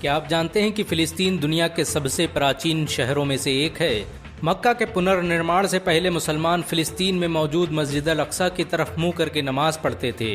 क्या आप जानते हैं कि फिलिस्तीन दुनिया के सबसे प्राचीन शहरों में से एक है। मक्का के पुनर्निर्माण से पहले मुसलमान फिलिस्तीन में मौजूद मस्जिद अल अक्सा की तरफ मुंह करके नमाज पढ़ते थे।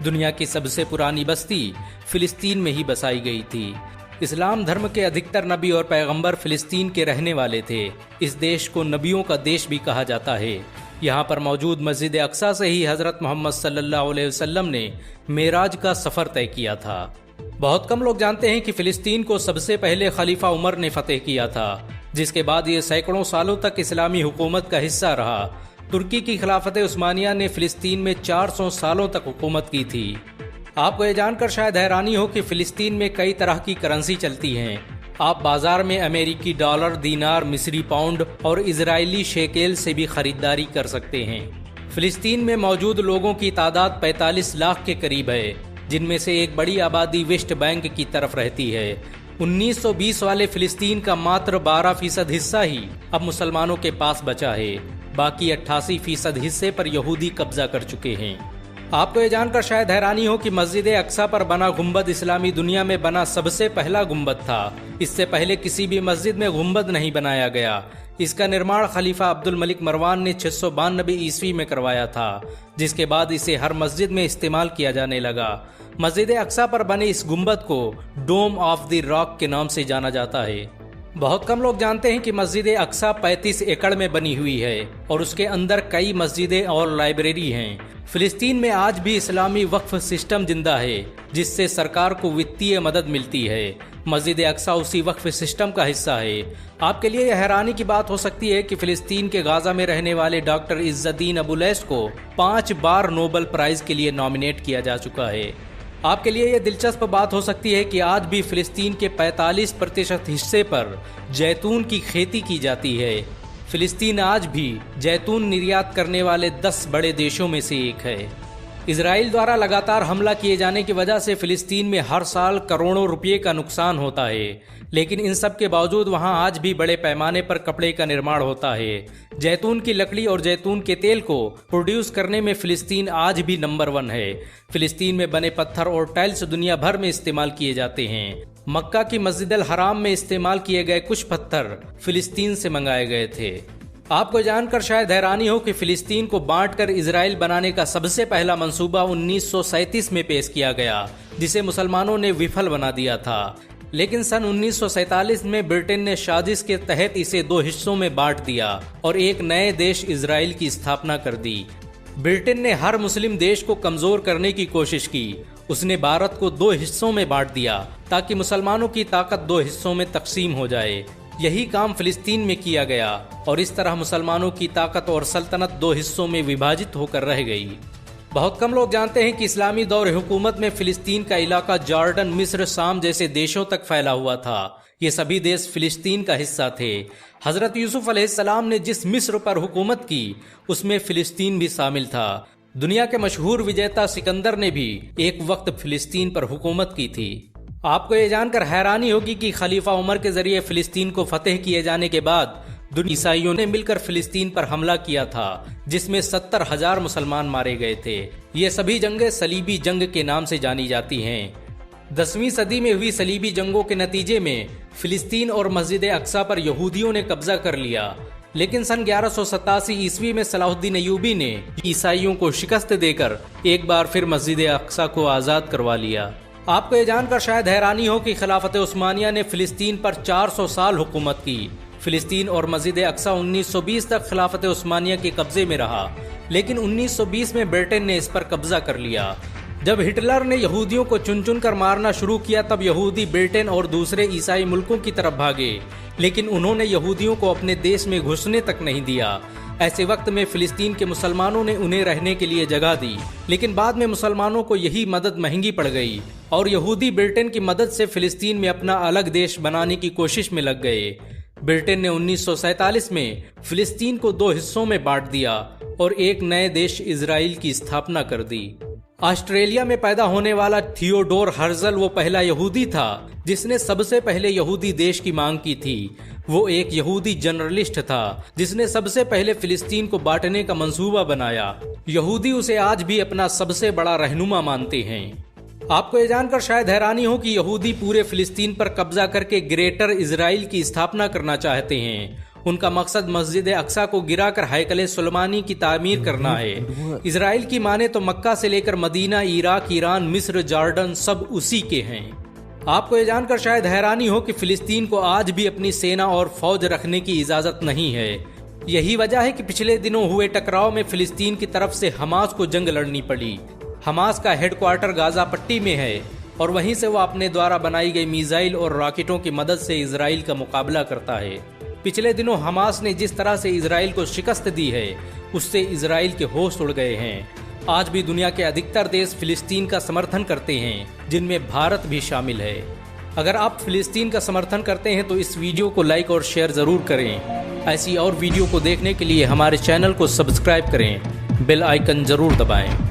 दुनिया की सबसे पुरानी बस्ती फिलिस्तीन में ही बसाई गई थी। इस्लाम धर्म के अधिकतर नबी और पैगंबर फिलिस्तीन के रहने वाले थे। इस देश को नबियों का देश भी कहा जाता है। यहाँ पर मौजूद मस्जिद अक्सा से ही हजरत मोहम्मद सल्लल्लाहु अलैहि वसल्लम ने मेराज का सफर तय किया था। बहुत कम लोग जानते हैं कि फिलिस्तीन को सबसे पहले खलीफा उमर ने फतेह किया था, जिसके बाद ये सैकड़ों सालों तक इस्लामी हुकूमत का हिस्सा रहा। तुर्की की खिलाफत उस्मानिया ने फिलिस्तीन में 400 सालों तक हुकूमत की थी। आपको ये जानकर शायद हैरानी हो कि फिलिस्तीन में कई तरह की करेंसी चलती हैं। आप बाजार में अमेरिकी डॉलर, दीनार, मिस्री पाउंड और इजरायली शेकेल से भी खरीदारी कर सकते हैं। फिलिस्तीन में मौजूद लोगों की तादाद 45 लाख के करीब है, जिनमें से एक बड़ी आबादी वेस्ट बैंक की तरफ रहती है। 1920 वाले फिलिस्तीन का मात्र 12% हिस्सा ही अब मुसलमानों के पास बचा है। बाकी 88% हिस्से पर यहूदी कब्जा कर चुके हैं। आपको ये जानकर शायद हैरानी हो कि मस्जिद अक्सा पर बना गुंबद इस्लामी दुनिया में बना सबसे पहला गुंबद था। इससे पहले किसी भी मस्जिद में गुंबद नहीं बनाया गया। इसका निर्माण खलीफा अब्दुल मलिक मरवान ने 692 ईस्वी में करवाया था, जिसके बाद इसे हर मस्जिद में इस्तेमाल किया जाने लगा। मस्जिद अक्सा पर बने इस गुंबद को डोम ऑफ द रॉक के नाम से जाना जाता है। बहुत कम लोग जानते हैं कि मस्जिद अक्सा 35 एकड़ में बनी हुई है और उसके अंदर कई मस्जिदें और लाइब्रेरी हैं। फिलिस्तीन में आज भी इस्लामी वक्फ सिस्टम जिंदा है, जिससे सरकार को वित्तीय मदद मिलती है। मस्जिद अक्सा उसी वक्फ सिस्टम का हिस्सा है। आपके लिए यह हैरानी की बात हो सकती है कि फिलिस्तीन के गाजा में रहने वाले डॉक्टर इज्जुद्दीन अबुलैश को 5 बार नोबेल प्राइज के लिए नॉमिनेट किया जा चुका है। आपके लिए यह दिलचस्प बात हो सकती है कि आज भी फिलिस्तीन के 45% हिस्से पर जैतून की खेती की जाती है। फिलिस्तीन आज भी जैतून निर्यात करने वाले 10 बड़े देशों में से एक है। इजराइल द्वारा लगातार हमला किए जाने की वजह से फिलिस्तीन में हर साल करोड़ों रुपये का नुकसान होता है, लेकिन इन सब के बावजूद वहां आज भी बड़े पैमाने पर कपड़े का निर्माण होता है। जैतून की लकड़ी और जैतून के तेल को प्रोड्यूस करने में फिलिस्तीन आज भी नंबर 1 है। फिलिस्तीन में बने पत्थर और टाइल्स दुनिया भर में इस्तेमाल किए जाते हैं। मक्का की मस्जिद अल हराम में इस्तेमाल किए गए कुछ पत्थर फिलिस्तीन से मंगाए गए थे। आपको जानकर शायद हैरानी हो कि फिलिस्तीन को बांटकर इजराइल बनाने का सबसे पहला मंसूबा 1937 में पेश किया गया, जिसे मुसलमानों ने विफल बना दिया था। लेकिन सन 1947 में ब्रिटेन ने साजिश के तहत इसे 2 हिस्सों में बांट दिया और एक नए देश इजराइल की स्थापना कर दी। ब्रिटेन ने हर मुस्लिम देश को कमजोर करने की कोशिश की। उसने भारत को 2 हिस्सों में बांट दिया ताकि मुसलमानों की ताकत 2 हिस्सों में तकसीम हो जाए। यही काम फिलिस्तीन में किया गया और इस तरह मुसलमानों की ताकत और सल्तनत 2 हिस्सों में विभाजित होकर रह गई। बहुत कम लोग जानते हैं कि इस्लामी दौर हुकूमत में फिलिस्तीन का इलाका जॉर्डन, मिस्र, शाम जैसे देशों तक फैला हुआ था। ये सभी देश फिलिस्तीन का हिस्सा थे। हजरत यूसुफ अलैहिस्सलाम ने जिस मिस्र पर हुकूमत की, उसमें फिलिस्तीन भी शामिल था। दुनिया के मशहूर विजेता सिकंदर ने भी एक वक्त फिलिस्तीन पर हुकूमत की थी। आपको ये जानकर हैरानी होगी कि खलीफा उमर के जरिए फिलिस्तीन को फतेह किए जाने के बाद ईसाइयों ने मिलकर फिलिस्तीन पर हमला किया था, जिसमें 70,000 मुसलमान मारे गए थे। ये सभी जंगें सलीबी जंग के नाम से जानी जाती हैं। 10वीं सदी में हुई सलीबी जंगों के नतीजे में फिलिस्तीन और मस्जिद अक्सा पर यहूदियों ने कब्जा कर लिया। लेकिन सन 1187 ईस्वी में सलाहुद्दीन अय्यूबी ने ईसाइयों को शिकस्त देकर एक बार फिर मस्जिद अक्सा को आज़ाद करवा लिया। आपको ये जानकर शायद हैरानी हो कि खिलाफत उस्मानिया ने फिलिस्तीन पर 400 साल हुकूमत की। फिलिस्तीन और मस्जिद अक्सा 1920 तक खिलाफत उस्मानिया के कब्जे में रहा, लेकिन 1920 में ब्रिटेन ने इस पर कब्जा कर लिया। जब हिटलर ने यहूदियों को चुन चुन कर मारना शुरू किया, तब यहूदी ब्रिटेन और दूसरे ईसाई मुल्कों की तरफ भागे, लेकिन उन्होंने यहूदियों को अपने देश में घुसने तक नहीं दिया। ऐसे वक्त में फिलिस्तीन के मुसलमानों ने उन्हें रहने के लिए जगह दी, लेकिन बाद में मुसलमानों को यही मदद महंगी पड़ गई और यहूदी ब्रिटेन की मदद से फिलिस्तीन में अपना अलग देश बनाने की कोशिश में लग गए। ब्रिटेन ने 1947 में फिलिस्तीन को 2 हिस्सों में बांट दिया और एक नए देश इजराइल की स्थापना कर दी। ऑस्ट्रेलिया में पैदा होने वाला थियोडोर हर्जल वो पहला यहूदी था जिसने सबसे पहले यहूदी देश की मांग की थी। वो एक यहूदी जर्नलिस्ट था जिसने सबसे पहले फिलिस्तीन को बांटने का मंसूबा बनाया। यहूदी उसे आज भी अपना सबसे बड़ा रहनुमा मानते हैं। आपको ये जानकर शायद हैरानी हो कि यहूदी पूरे फिलिस्तीन पर कब्जा करके ग्रेटर इजराइल की स्थापना करना चाहते हैं। उनका मकसद मस्जिद अक्सा को गिराकर हैकल सुलेमानी की तामीर करना है। इजराइल की माने तो मक्का से लेकर मदीना, इराक, ईरान, मिस्र, जॉर्डन सब उसी के हैं। आपको ये जानकर शायद हैरानी हो कि फिलिस्तीन को आज भी अपनी सेना और फौज रखने की इजाजत नहीं है। यही वजह है कि पिछले दिनों हुए टकराव में फिलिस्तीन की तरफ से हमास को जंग लड़नी पड़ी। हमास का हेडक्वार्टर गाजा पट्टी में है और वहीं से वह अपने द्वारा बनाई गई मिसाइल और रॉकेटों की मदद से इजराइल का मुकाबला करता है। पिछले दिनों हमास ने जिस तरह से इजराइल को शिकस्त दी है, उससे इजराइल के होश उड़ गए हैं। आज भी दुनिया के अधिकतर देश फिलिस्तीन का समर्थन करते हैं, जिनमें भारत भी शामिल है। अगर आप फिलिस्तीन का समर्थन करते हैं तो इस वीडियो को लाइक और शेयर जरूर करें। ऐसी और वीडियो को देखने के लिए हमारे चैनल को सब्सक्राइब करें, बेल आइकन जरूर दबाएं।